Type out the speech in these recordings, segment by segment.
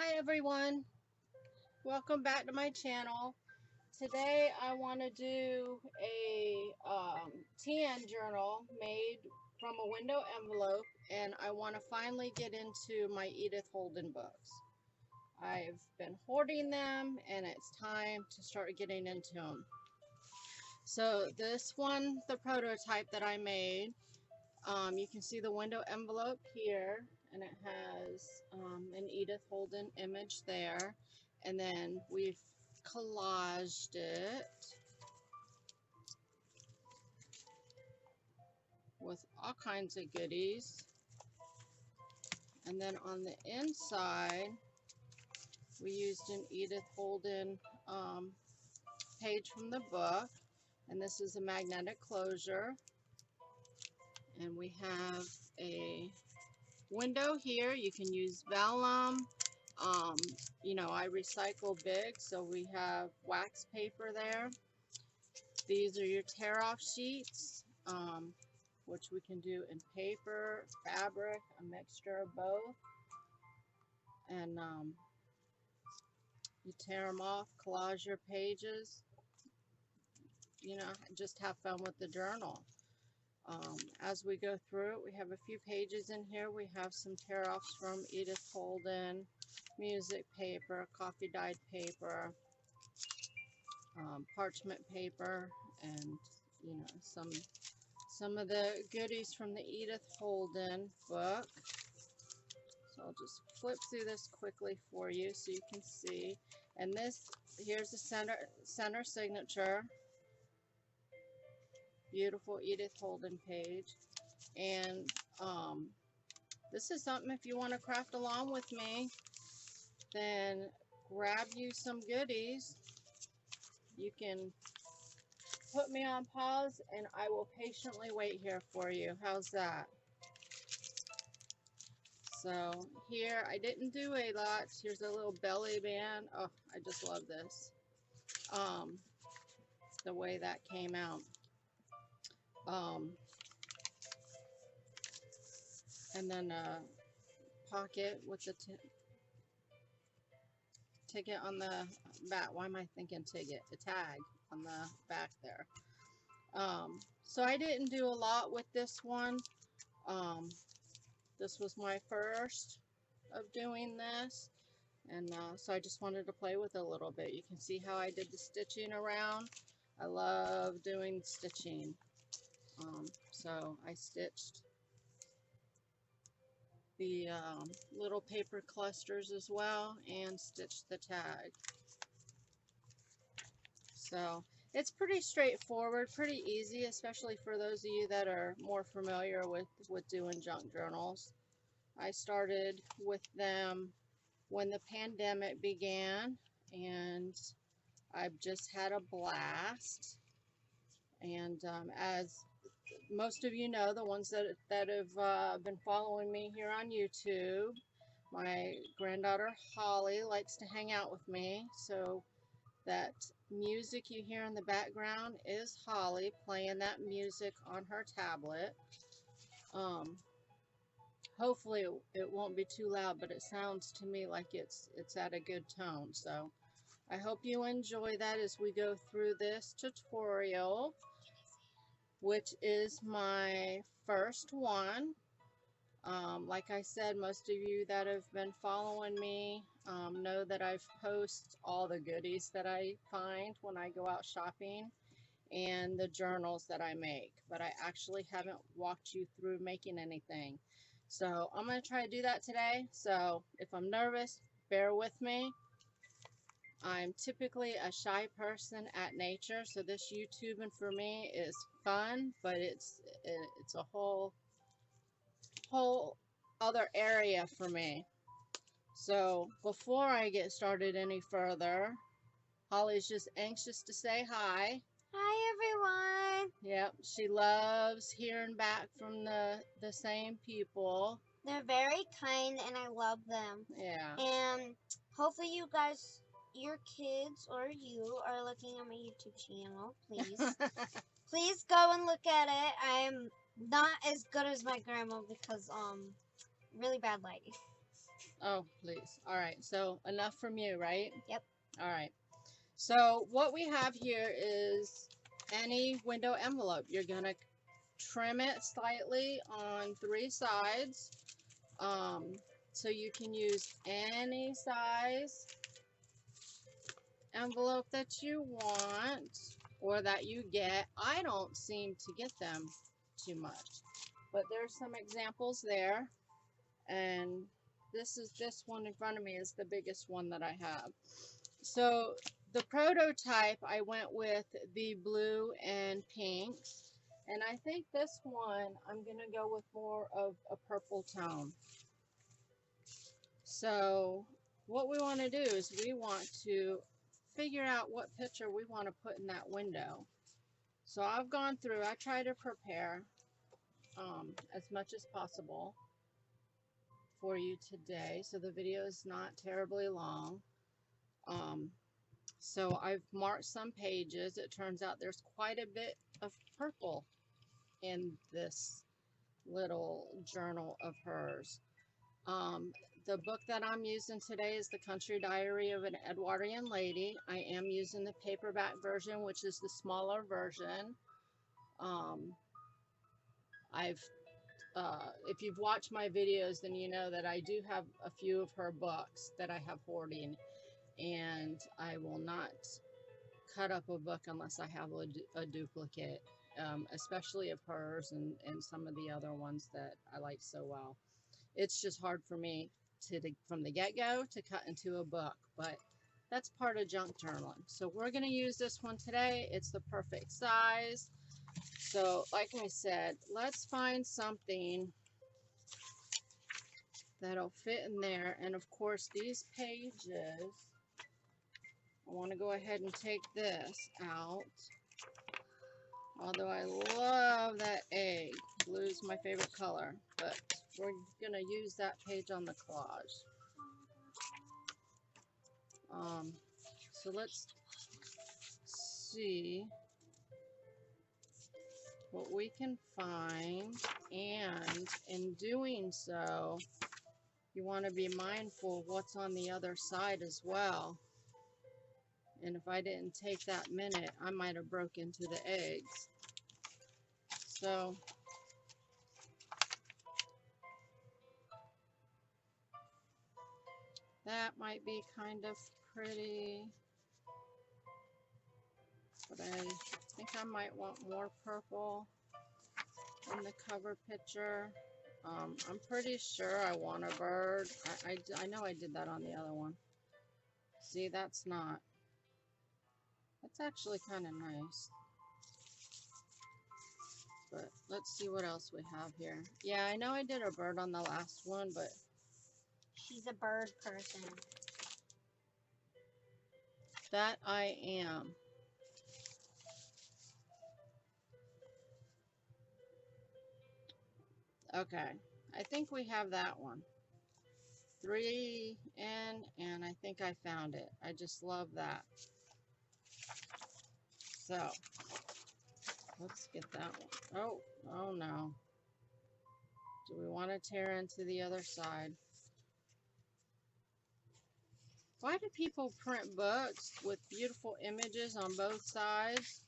Hi everyone, welcome back to my channel. Today I want to do a TN journal made from a window envelope, and I want to finally get into my Edith Holden books. I've been hoarding them and it's time to start getting into them. So this one, the prototype that I made, you can see the window envelope here, and it has an Edith Holden image there, and then we've collaged it with all kinds of goodies. And then on the inside we used an Edith Holden page from the book, and this is a magnetic closure, and we have a window here. You can use vellum. You know, I recycle big, so we have wax paper there. These are your tear-off sheets, which we can do in paper, fabric, a mixture of both. And you tear them off, collage your pages, you know, just have fun with the journal. As we go through it, we have a few pages in here. We have some tear-offs from Edith Holden, music paper, coffee dyed paper, parchment paper, and you know, some of the goodies from the Edith Holden book. So I'll just flip through this quickly for you so you can see. And this, here's the center signature. Beautiful Edith Holden page. And this is something, if you want to craft along with me, then grab you some goodies. You can put me on pause and I will patiently wait here for you. How's that? So here, I didn't do a lot. Here's a little belly band. Oh, I just love this. The way that came out. And then a pocket with the ticket on the back. Why am I thinking ticket? The tag on the back there. So I didn't do a lot with this one. This was my first of doing this, and so I just wanted to play with it a little bit. You can see how I did the stitching around. I love doing stitching. So I stitched the little paper clusters as well and stitched the tag. So it's pretty straightforward, pretty easy, especially for those of you that are more familiar with doing junk journals. I started with them when the pandemic began, and I've just had a blast. And as most of you know, the ones that have been following me here on YouTube, my granddaughter Holley likes to hang out with me. So that music you hear in the background is Holley playing that music on her tablet. Hopefully it won't be too loud, but it sounds to me like it's at a good tone. So I hope you enjoy that as we go through this tutorial, which is my first one. Like I said, most of you that have been following me know that I've posted all the goodies that I find when I go out shopping and the journals that I make, but I actually haven't walked you through making anything. So I'm going to try to do that today. So if I'm nervous, bear with me. I'm typically a shy person at nature, so this YouTubing for me is fun, but it's a whole other area for me. So before I get started any further, Holly's just anxious to say hi. Hi everyone. Yep, she loves hearing back from the same people. They're very kind and I love them. Yeah. And hopefully you guys, your kids or you are looking at my YouTube channel. Please. Please go and look at it. I'm not as good as my grandma because really bad lighting. Oh, please. All right. So enough from you, right? Yep. All right. So what we have here is any window envelope. You're going to trim it slightly on 3 sides. So you can use any size envelope that you want or that you get. I don't seem to get them too much, but there's some examples there, and this one in front of me is the biggest one that I have. So the prototype, I went with the blue and pinks, and I think this one I'm gonna go with more of a purple tone. So what we want to do is we want to figure out what picture we want to put in that window. So I've gone through, I try to prepare as much as possible for you today, so the video is not terribly long. So I've marked some pages. It turns out there's quite a bit of purple in this little journal of hers. The book that I'm using today is The Country Diary of an Edwardian Lady. I am using the paperback version, which is the smaller version. If you've watched my videos, then you know that I do have a few of her books that I have hoarding, and I will not cut up a book unless I have a duplicate, especially of hers and some of the other ones that I like so well. It's just hard for me from the get-go to cut into a book, but that's part of junk journaling. So we're going to use this one today. It's the perfect size. So like I said, let's find something that'll fit in there. And of course, these pages, I want to go ahead and take this out. Although I love that egg. Blue's my favorite color, but we're going to use that page on the collage. So let's see what we can find, and in doing so, you want to be mindful of what's on the other side as well. And if I didn't take that minute, I might have broke into the eggs. So that might be kind of pretty, but I think I might want more purple in the cover picture. I'm pretty sure I want a bird. I know I did that on the other one. See, that's not. That's actually kind of nice. But let's see what else we have here. Yeah, I know I did a bird on the last one, but she's a bird person. That I am. Okay, I think we have that one. 3 in, and I think I found it. I just love that. So, let's get that one. Oh no. Do we want to tear into the other side? Why do people print books with beautiful images on both sides?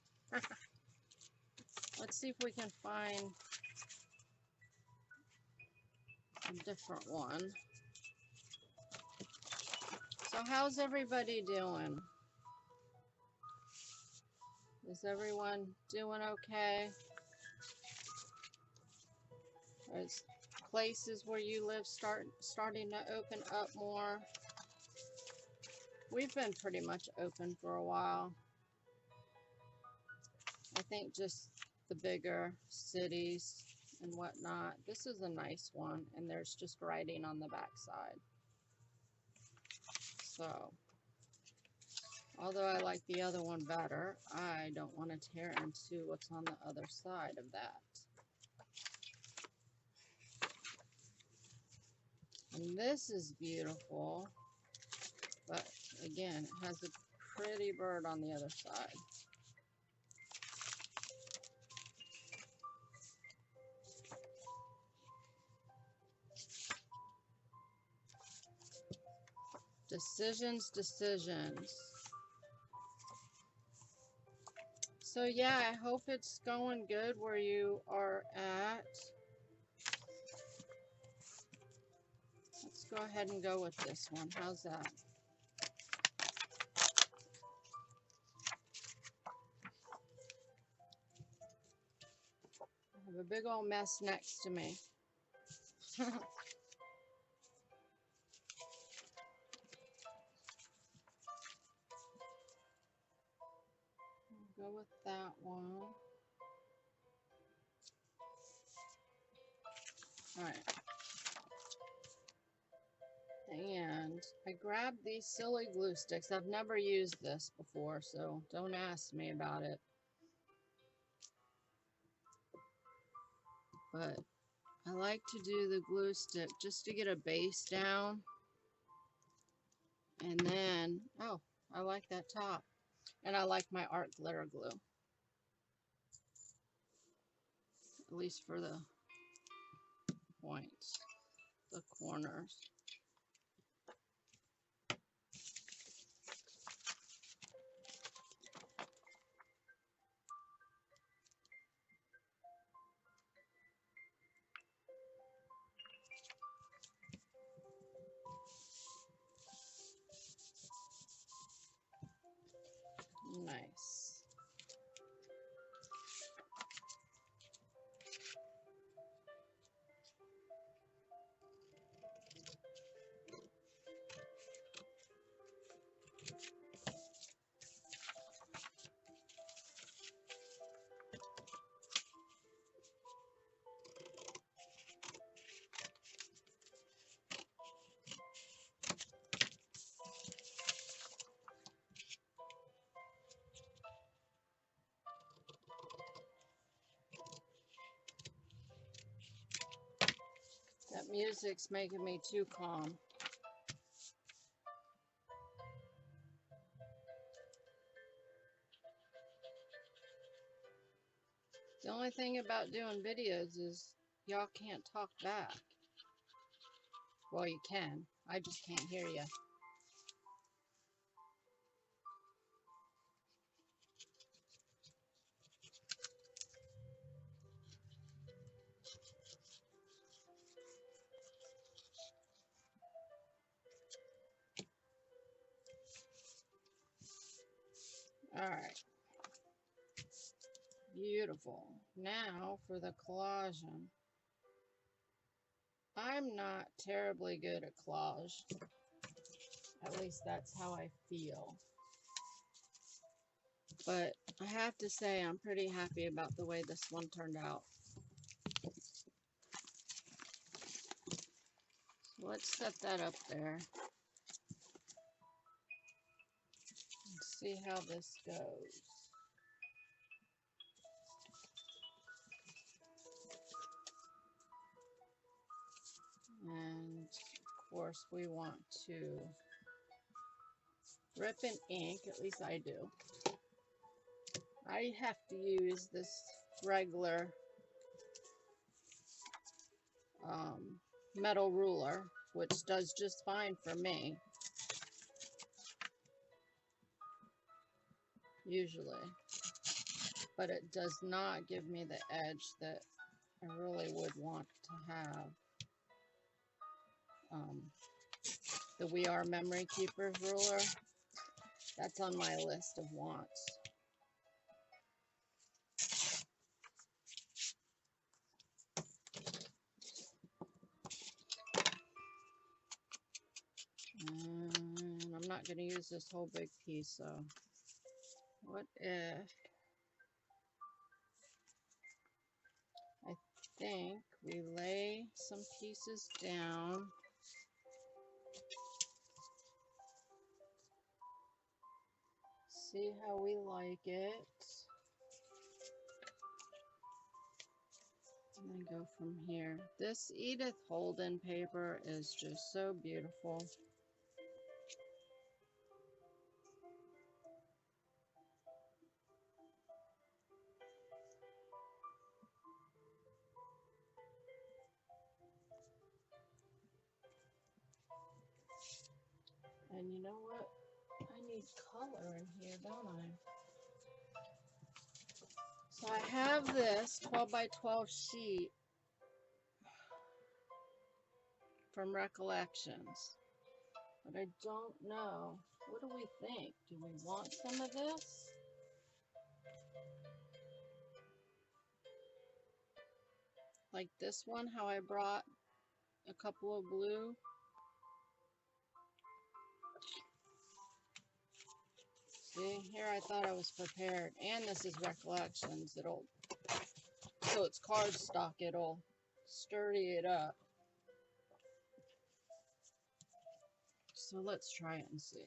Let's see if we can find a different one. So how's everybody doing? Is everyone doing okay? Is places where you live starting to open up more? We've been pretty much open for a while. I think just the bigger cities and whatnot. This is a nice one, and there's just writing on the back side. So, although I like the other one better, I don't want to tear into what's on the other side of that. And this is beautiful, but again, it has a pretty bird on the other side. Decisions, decisions. So yeah, I hope it's going good where you are at. Let's go ahead and go with this one. How's that? I have a big old mess next to me. Go with that one. Alright. And I grabbed these silly glue sticks. I've never used this before, so don't ask me about it. But I like to do the glue stick just to get a base down. And then, oh, I like that top. And I like my art glitter glue. At least for the points, the corners. Nice. That music's making me too calm. The only thing about doing videos is y'all can't talk back. Well, you can. I just can't hear you. Alright. Beautiful. Now for the collaging. I'm not terribly good at collage. At least that's how I feel. But I have to say I'm pretty happy about the way this one turned out. So let's set that up there. Let's see how this goes. And of course we want to rip and ink, at least I do. I have to use this regular metal ruler, which does just fine for me, usually. But it does not give me the edge that I really would want to have. The We Are Memory Keepers ruler, that's on my list of wants. And I'm not going to use this whole big piece, so what if I think we lay some pieces down. See how we like it. And then go from here. This Edith Holden paper is just so beautiful. And you know what? I need color in here, don't I? So I have this 12 by 12 sheet from Recollections, but I don't know. What do we think? Do we want some of this? Like this one, how I brought a couple of blue. See, here I thought I was prepared. And this is Recollections. So it's cardstock, it'll sturdy it up. So let's try it and see.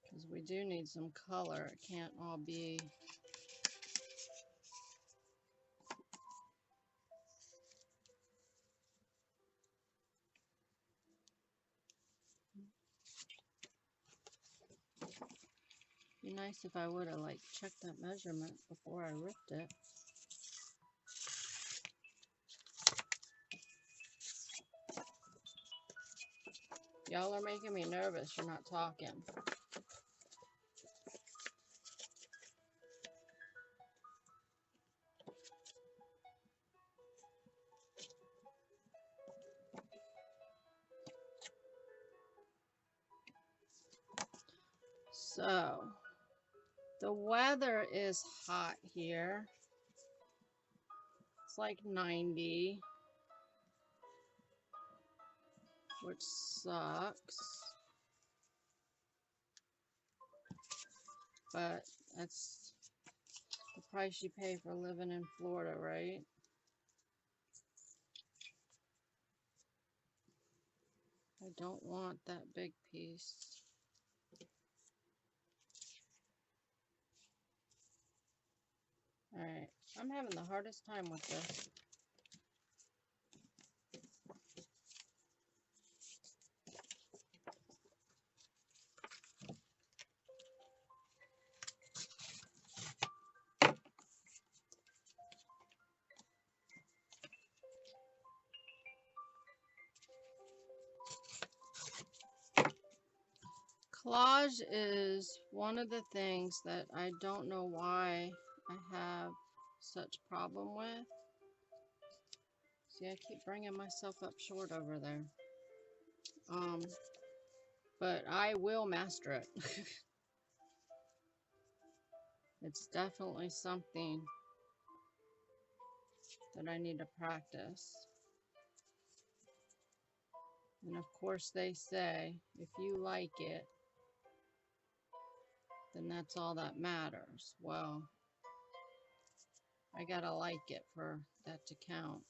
Because we do need some color. It can't all be... Be nice if I would have like checked that measurement before I ripped it. Y'all are making me nervous. You're not talking. So, the weather is hot here. It's like 90, which sucks. But that's the price you pay for living in Florida, right? I don't want that big piece. Alright, I'm having the hardest time with this. Collage is one of the things that I don't know why I have such problem with. See, I keep bringing myself up short over there. But I will master it. It's definitely something that I need to practice. And of course they say, if you like it, then that's all that matters. Well, I gotta like it for that to count.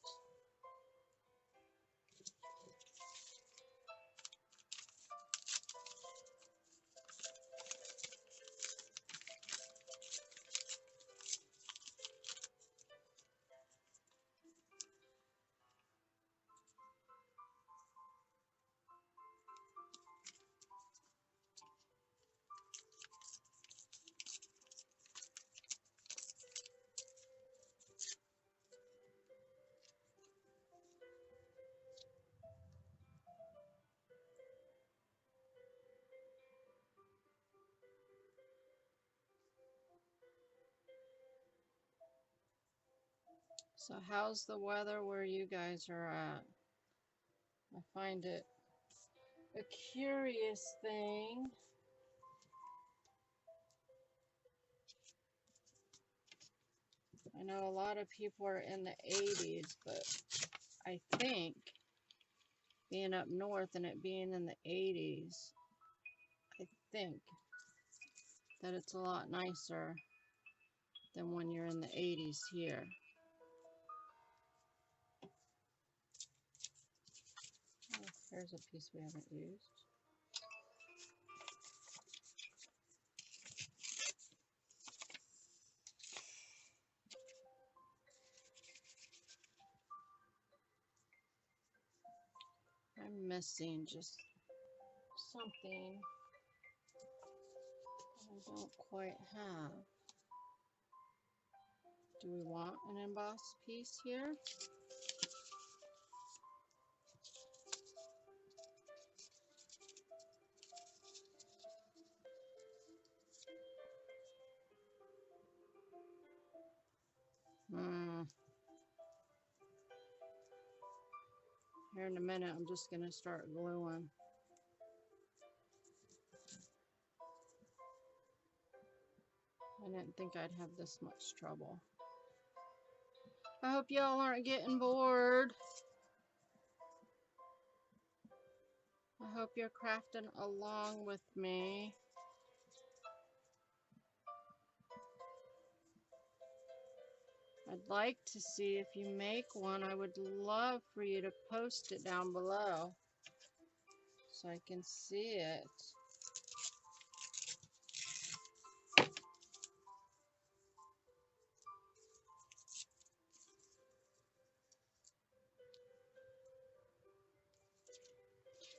So how's the weather where you guys are at? I find it a curious thing. I know a lot of people are in the 80s, but I think being up north and it being in the 80s, I think that it's a lot nicer than when you're in the 80s here. Oh, here's a piece we haven't used. I'm missing just something I don't quite have. Do we want an embossed piece here? Here in a minute, I'm just going to start gluing. I didn't think I'd have this much trouble. I hope y'all aren't getting bored. I hope you're crafting along with me. I'd like to see if you make one. I would love for you to post it down below so I can see it.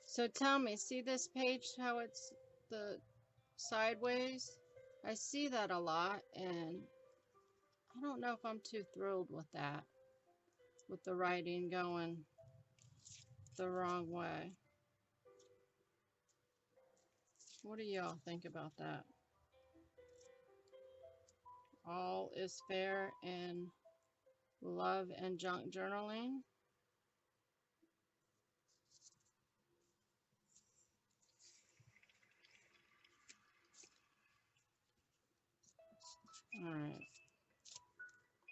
So tell me, see this page, how it's the sideways? I see that a lot, and I don't know if I'm too thrilled with that, with the writing going the wrong way. What do y'all think about that? All is fair in love and junk journaling. All right.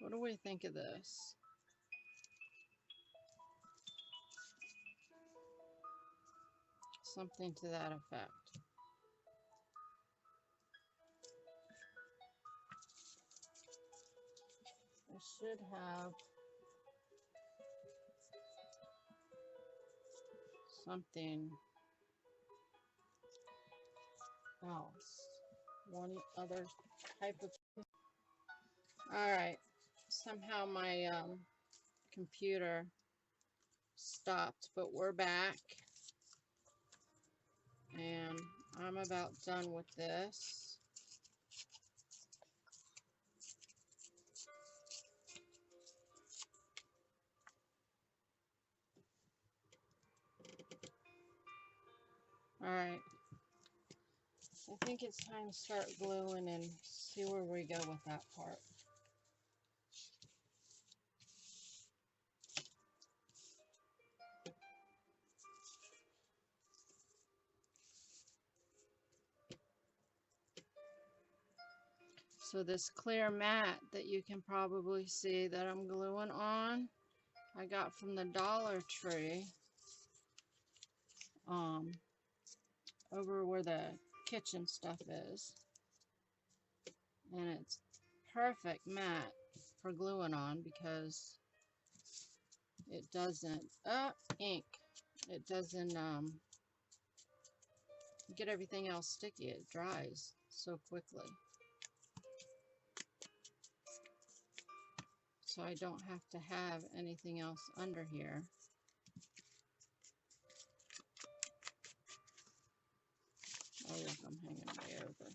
What do we think of this? Something to that effect. I should have something else. One other type of... Alright. Somehow my computer stopped, but we're back. And I'm about done with this. Alright. I think it's time to start gluing and see where we go with that part. So this clear mat that you can probably see that I'm gluing on, I got from the Dollar Tree, over where the kitchen stuff is. And it's perfect mat for gluing on because it doesn't, ink, it doesn't get everything else sticky. It dries so quickly. So I don't have to have anything else under here. Oh look, I'm hanging way over.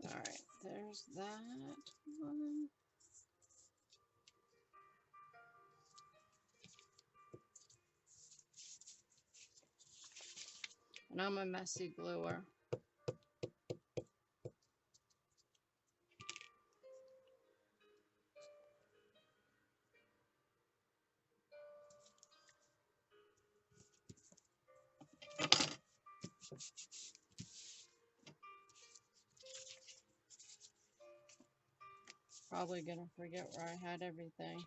Alright, there's that one. And I'm a messy gluer. Probably gonna forget where I had everything.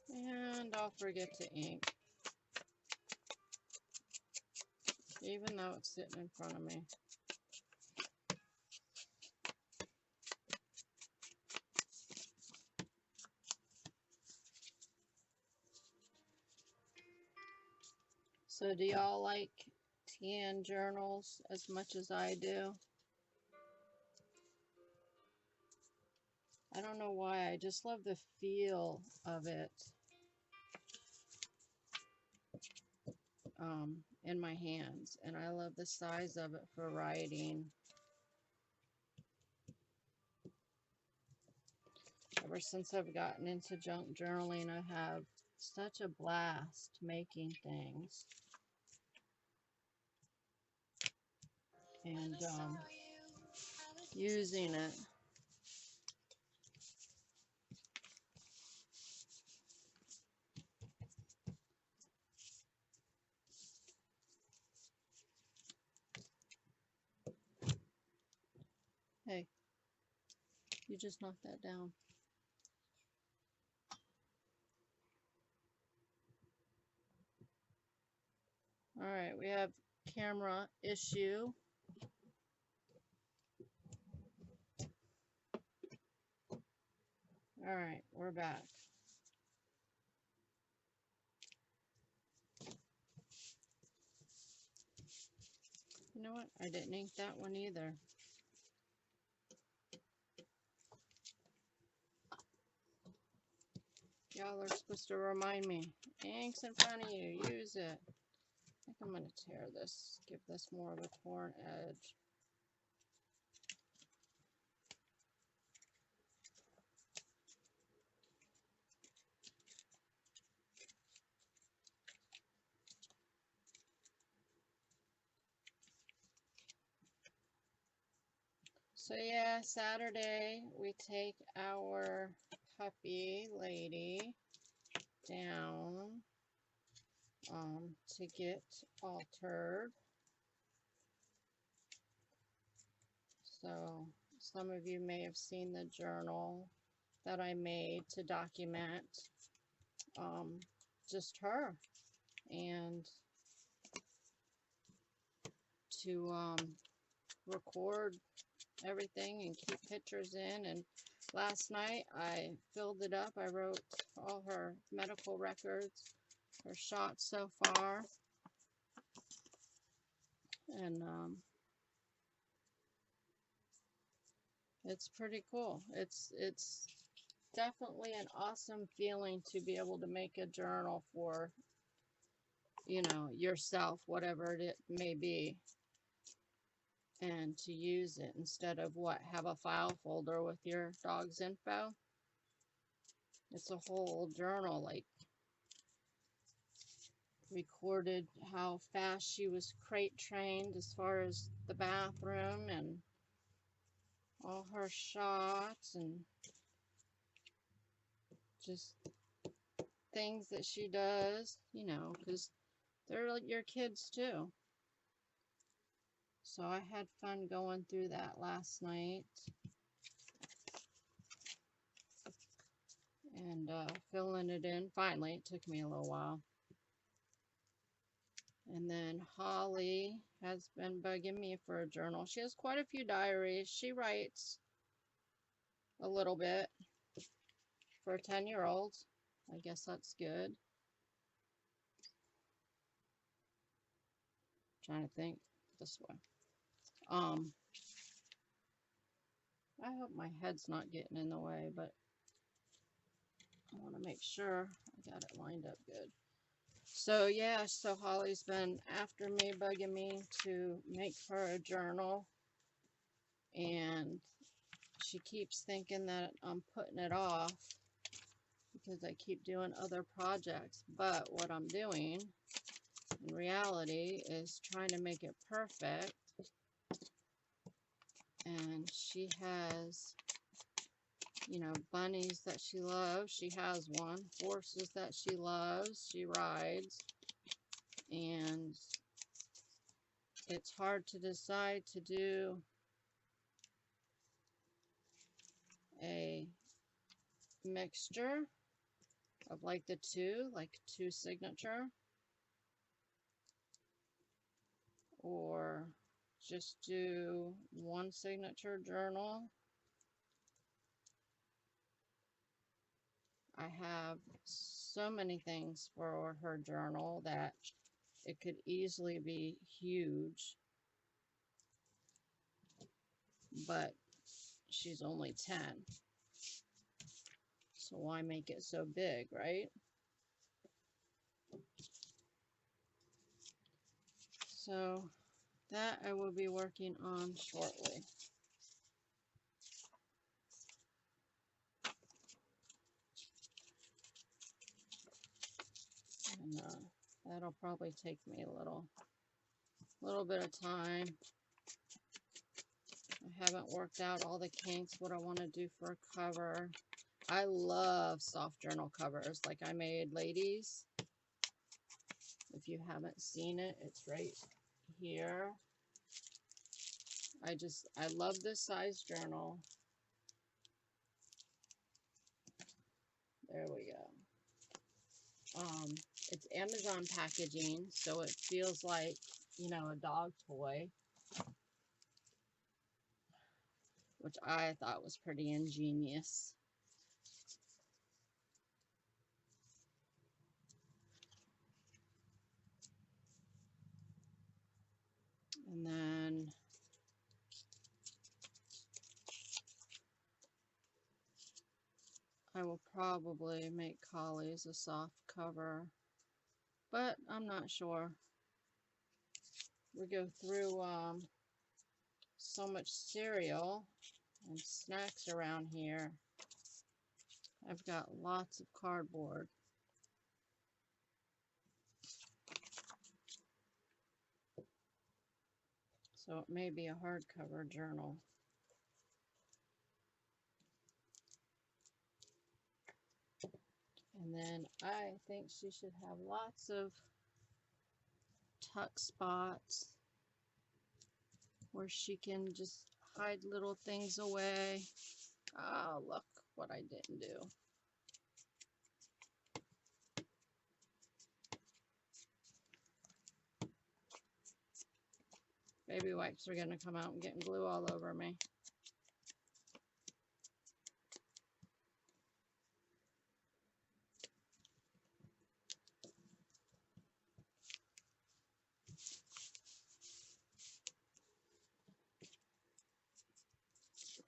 And I'll forget to ink. Even though it's sitting in front of me. So do y'all like tan journals as much as I do? I don't know why, I just love the feel of it in my hands, and I love the size of it for writing. Ever since I've gotten into junk journaling, I have such a blast making things and using it. Hey, you just knocked that down. All right, we have camera issue. All right, we're back. You know what? I didn't ink that one either. Y'all are supposed to remind me. Ink's in front of you. Use it. I think I'm going to tear this. Give this more of a torn edge. So yeah, Saturday we take our puppy lady down to get altered. So some of you may have seen the journal that I made to document just her and to record everything and keep pictures in. And last night I filled it up. I wrote all her medical records, her shots so far, and it's pretty cool. It's definitely an awesome feeling to be able to make a journal for, you know, yourself, whatever it may be, and to use it instead of have a file folder with your dog's info. It's a whole journal, like recorded how fast she was crate trained as far as the bathroom and all her shots and just things that she does, you know, because they're like your kids too. So I had fun going through that last night and filling it in. Finally, it took me a little while. And then Holley has been bugging me for a journal. She has quite a few diaries. She writes a little bit for a 10-year-old. I guess that's good. Trying to think this way. I hope my head's not getting in the way, but I want to make sure I got it lined up good. So yeah, so Holley's been after me, bugging me to make her a journal, and she keeps thinking that I'm putting it off because I keep doing other projects. But what I'm doing in reality is trying to make it perfect. And she has, you know, bunnies that she loves. She has one. Horses that she loves. She rides. And it's hard to decide to do a mixture of like the two, like two signature, or just do one signature journal. I have so many things for her journal that it could easily be huge, but she's only 10. So why make it so big, right? So that I will be working on shortly. And that'll probably take me a little bit of time. I haven't worked out all the kinks, what I want to do for a cover. I love soft journal covers. Like I made Ladies. If you haven't seen it, it's right here. I love this size journal. There we go. It's Amazon packaging, so it feels like, you know, a dog toy, which I thought was pretty ingenious. And then I will probably make Holley's a soft cover, but I'm not sure. We go through so much cereal and snacks around here. I've got lots of cardboard. So it may be a hardcover journal. And then I think she should have lots of tuck spots where she can just hide little things away. Oh, look what I didn't do. Baby wipes are going to come out and get glue all over me.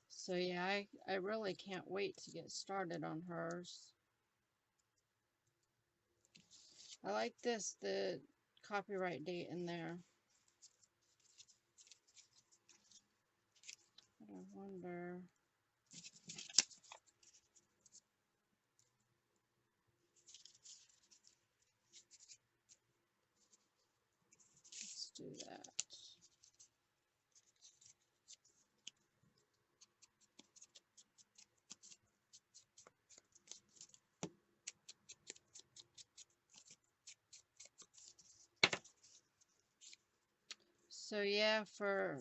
So yeah, I really can't wait to get started on hers. I like this, the copyright date in there. But I wonder... Let's do that. So yeah, for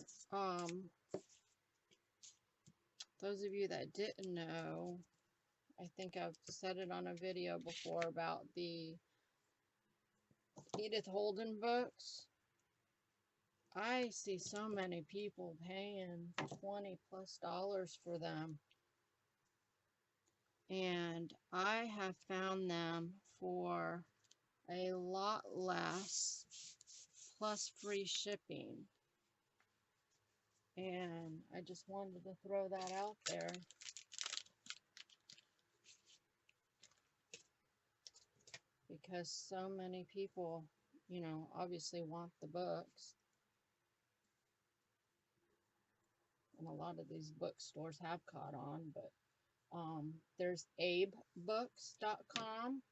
those of you that didn't know, I think I've said it on a video before about the Edith Holden books. I see so many people paying $20+ for them. And I have found them for a lot less, plus free shipping. And I just wanted to throw that out there. Because so many people, you know, obviously want the books. And a lot of these bookstores have caught on, but there's abebooks.com.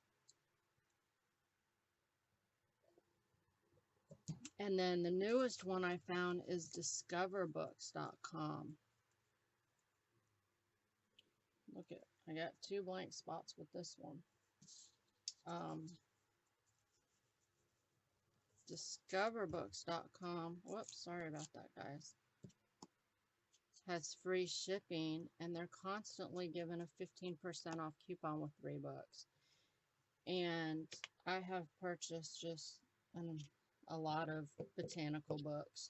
And then the newest one I found is discoverbooks.com. Look at, I got 2 blank spots with this one. Discoverbooks.com. Whoops, sorry about that, guys. Has free shipping, and they're constantly giving a 15% off coupon with 3 books. And I have purchased just a lot of botanical books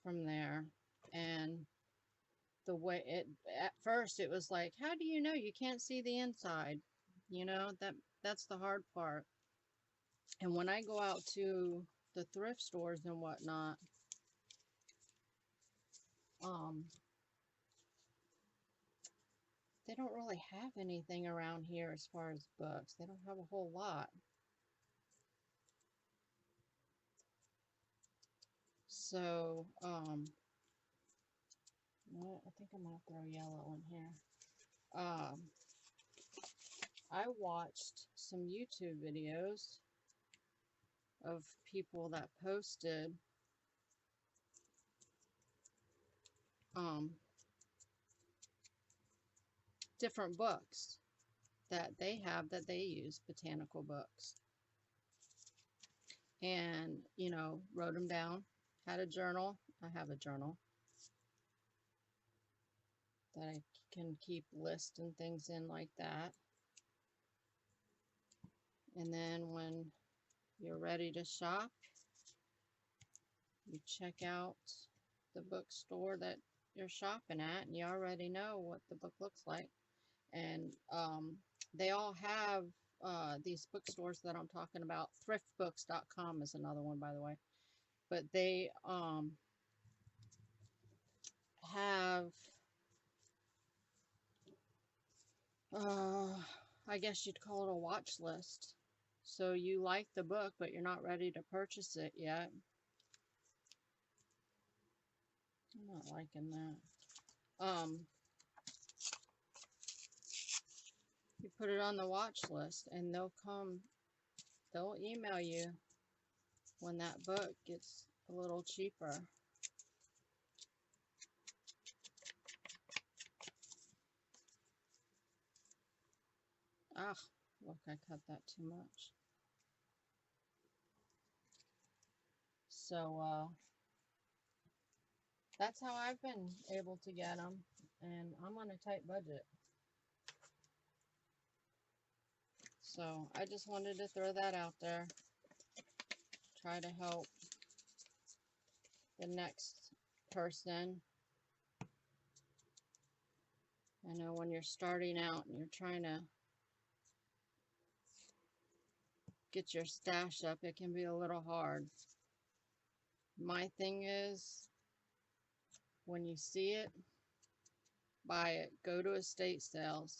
from there. And the way at first it was like, how do you know? You can't see the inside. You know, that's the hard part. And when I go out to the thrift stores and whatnot, they don't really have anything around here as far as books. They don't have a whole lot. So, well, I think I'm gonna throw yellow in here. I watched some YouTube videos of people that posted different books that they have that they use, botanical books. And, you know, wrote them down, had a journal. I have a journal that I can keep lists and things in like that. And then when you're ready to shop, you check out the bookstore that you're shopping at, and you already know what the book looks like. And they all have these bookstores that I'm talking about. Thriftbooks.com is another one, by the way. But they have, I guess you'd call it a watch list. So you like the book, but you're not ready to purchase it yet. I'm not liking that. You put it on the watch list, and they'll email you when that book gets a little cheaper. Ah, look, I cut that too much. So, that's how I've been able to get them, and I'm on a tight budget. So, I just wanted to throw that out there. Try to help the next person. I know when you're starting out and you're trying to get your stash up, it can be a little hard. My thing is, when you see it, buy it. Go to estate sales,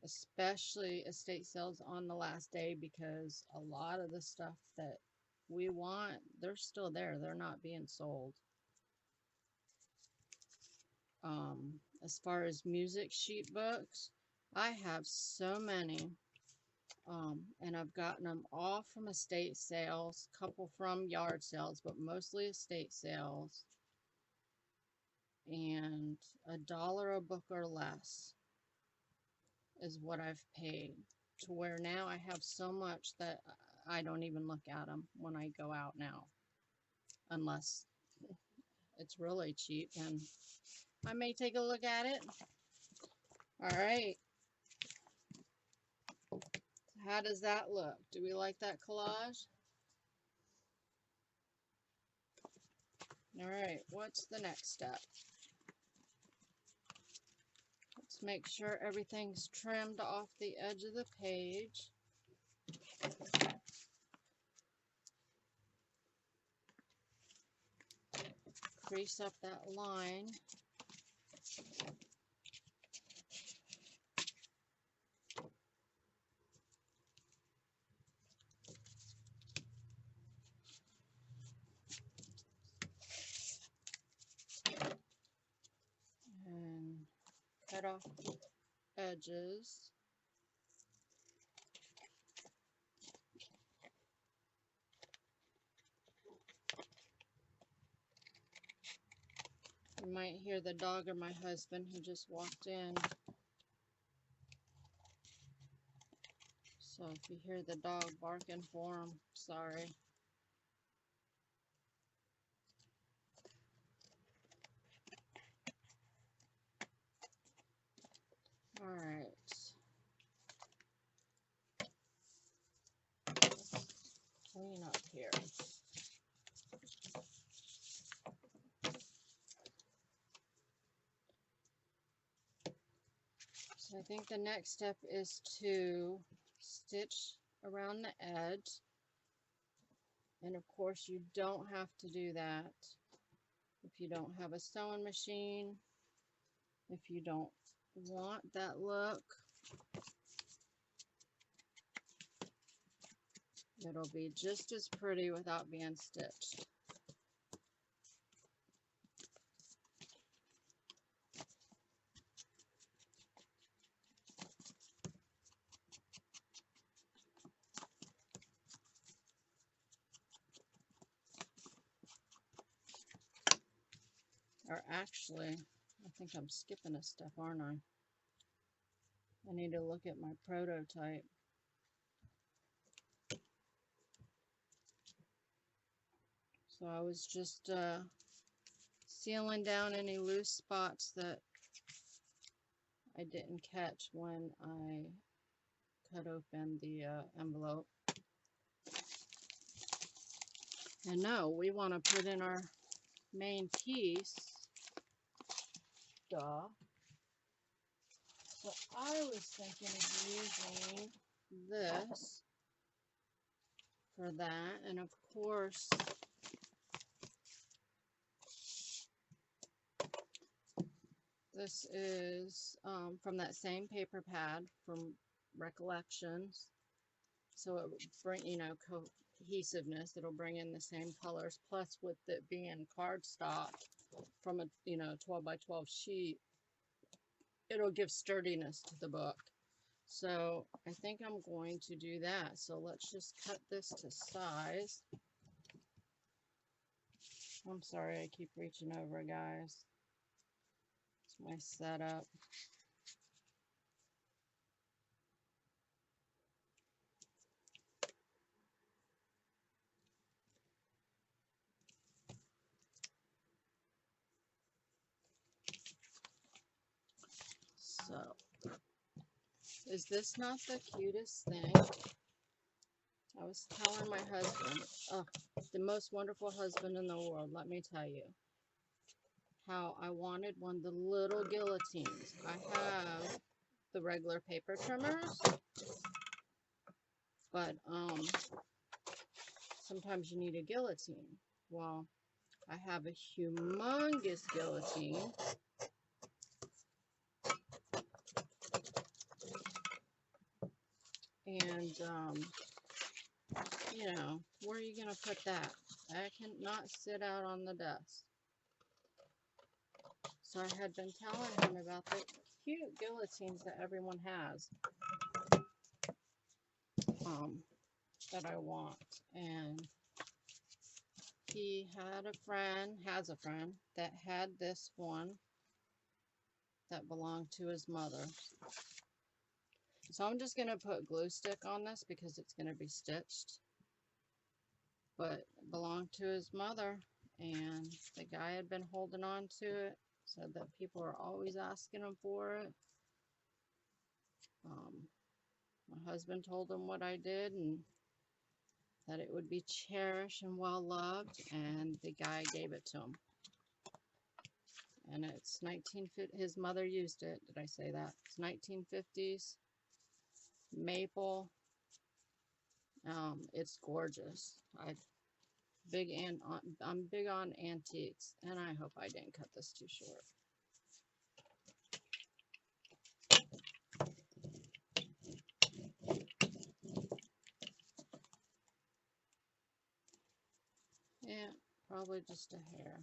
especially estate sales on the last day, because a lot of the stuff that we want, they're still there. They're not being sold. As far as music sheet books, I have so many. And I've gotten them all from estate sales, couple from yard sales, but mostly estate sales. And $1 a book or less is what I've paid, to where now I have so much that I don't even look at them when I go out now, unless it's really cheap, and I may take a look at it. All right. How does that look? Do we like that collage? All right, what's the next step? Let's make sure everything's trimmed off the edge of the page. Crease up that line. And cut off the edges. You might hear the dog or my husband who just walked in. So if you hear the dog barking for him, sorry. All right. Clean up here. So I think the next step is to stitch around the edge. And of course, you don't have to do that if you don't have a sewing machine, if you don't want that look. It'll be just as pretty without being stitched. Or actually, I think I'm skipping a step, aren't I? I need to look at my prototype. So I was just sealing down any loose spots that I didn't catch when I cut open the envelope. And no, we want to put in our main piece. Duh. So I was thinking of using this for that, and of course this is from that same paper pad from Recollections, so it would bring, you know, cohesiveness. It'll bring in the same colors, plus with it being cardstock from a, you know, 12 by 12 sheet, it'll give sturdiness to the book. So I think I'm going to do that. So let's just cut this to size. I'm sorry, I keep reaching over, guys. It's my setup. So, is this not the cutest thing? I was telling my husband, oh, the most wonderful husband in the world, let me tell you, how I wanted one of the little guillotines. I have the regular paper trimmers, but sometimes you need a guillotine. Well, I have a humongous guillotine. And, you know, where are you going to put that? I cannot sit out on the desk. So I had been telling him about the cute guillotines that everyone has, that I want. And he had a friend, has a friend, that had this one that belonged to his mother. So I'm just going to put glue stick on this because it's going to be stitched. But it belonged to his mother, and the guy had been holding on to it, said that people are always asking him for it. My husband told him what I did and that it would be cherished and well loved, and the guy gave it to him. And it's 1950. His mother used it. Did I say that? It's 1950s maple. It's gorgeous. I'm big on antiques, and I hope I didn't cut this too short. Yeah, probably just a hair.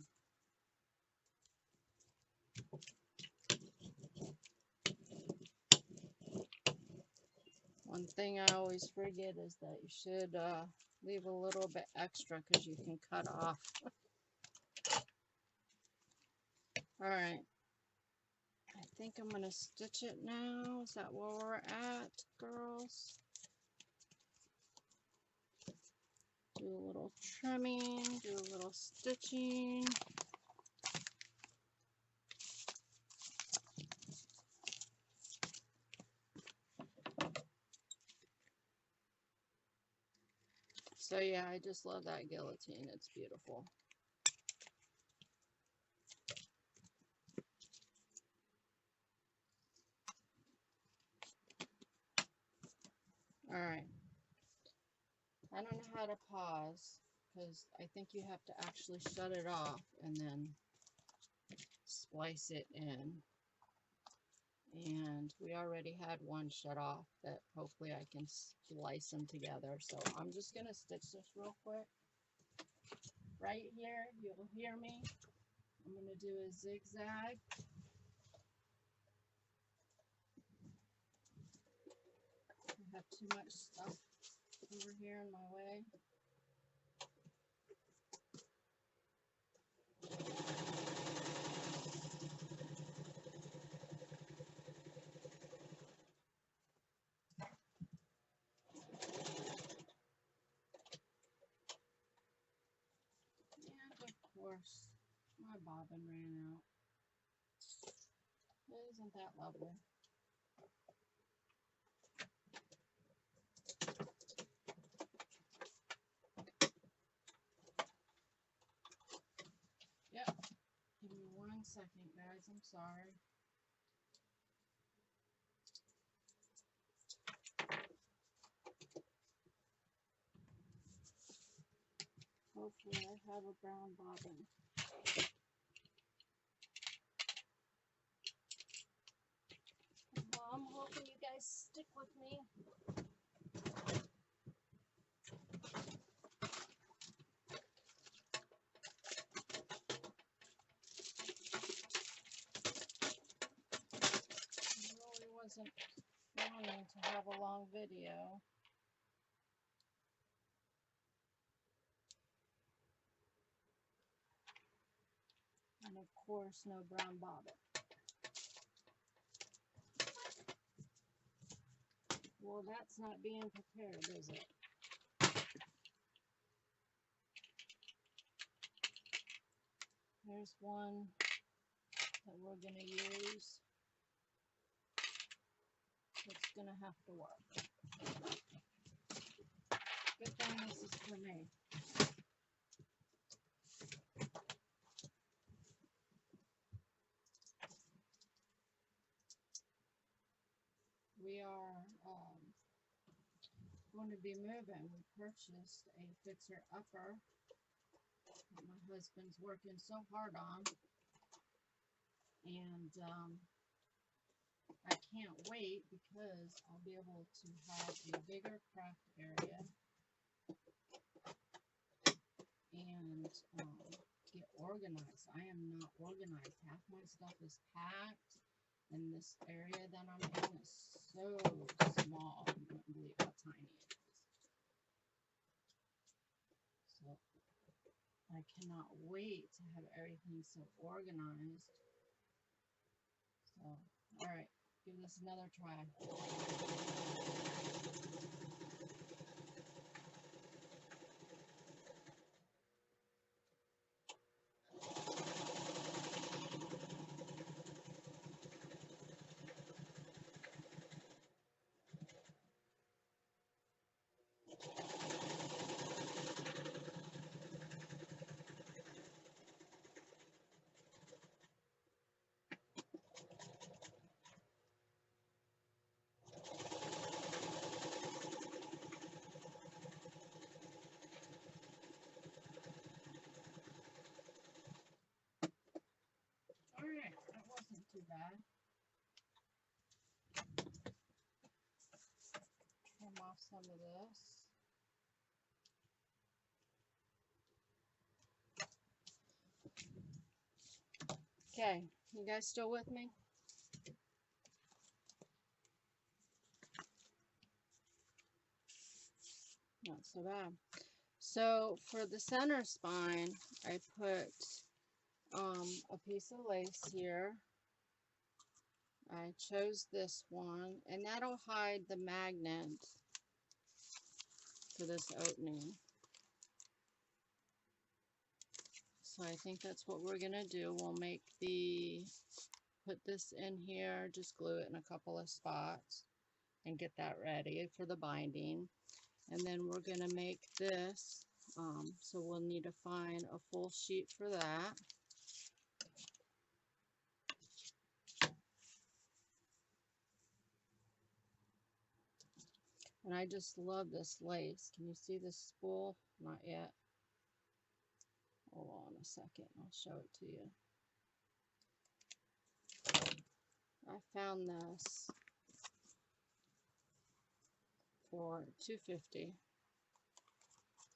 One thing I always forget is that you should leave a little bit extra because you can cut off. Alright, I think I'm going to stitch it now. Is that where we're at, girls? Do a little trimming, do a little stitching. So yeah, I just love that guillotine. It's beautiful. Alright, I don't know how to pause because I think you have to actually shut it off and then splice it in. And we already had one shut off that hopefully I can splice them together. So I'm just going to stitch this real quick. Right here, you'll hear me. I'm going to do a zigzag. I have too much stuff over here in my way. And of course, my bobbin ran out. Isn't that lovely? Yep. Give me 1 second, guys. I'm sorry. Hopefully I have a brown bobbin. Well, I'm hoping you guys stick with me. I really wasn't wanting to have a long video. And of course, no brown bobbin. Well, that's not being prepared, is it? There's one that we're going to use. It's going to have to work. Good thing this is for me. We are going to be moving. We purchased a fixer upper that my husband's working so hard on, and I can't wait because I'll be able to have a bigger craft area and get organized. I am not organized. Half my stuff is packed, and this area that I'm in is so small. You wouldn't believe how tiny it is. So I cannot wait to have everything so organized. So, all right, give this another try. Alright, that wasn't too bad. Trim off some of this. Okay, you guys still with me? Not so bad. So for the center spine, I put a piece of lace here. I chose this one, and that'll hide the magnet for this opening. So I think that's what we're gonna do. We'll make put this in here, just glue it in a couple of spots and get that ready for the binding. And then we're gonna make this, so we'll need to find a full sheet for that. And I just love this lace. Can you see this spool? Not yet. Hold on a second. I'll show it to you. I found this for $2.50.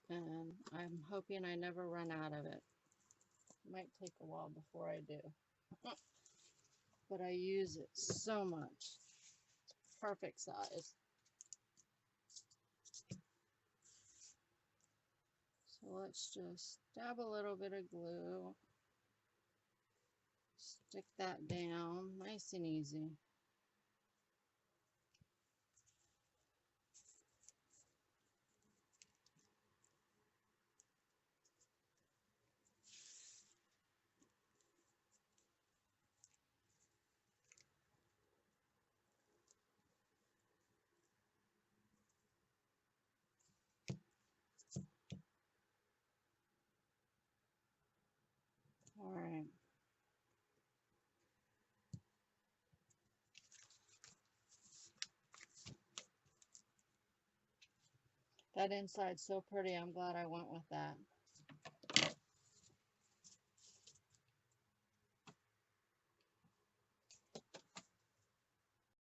And I'm hoping I never run out of it. Might take a while before I do. But I use it so much. It's perfect size. So let's just dab a little bit of glue. Stick that down, nice and easy. All right. That inside's so pretty. I'm glad I went with that.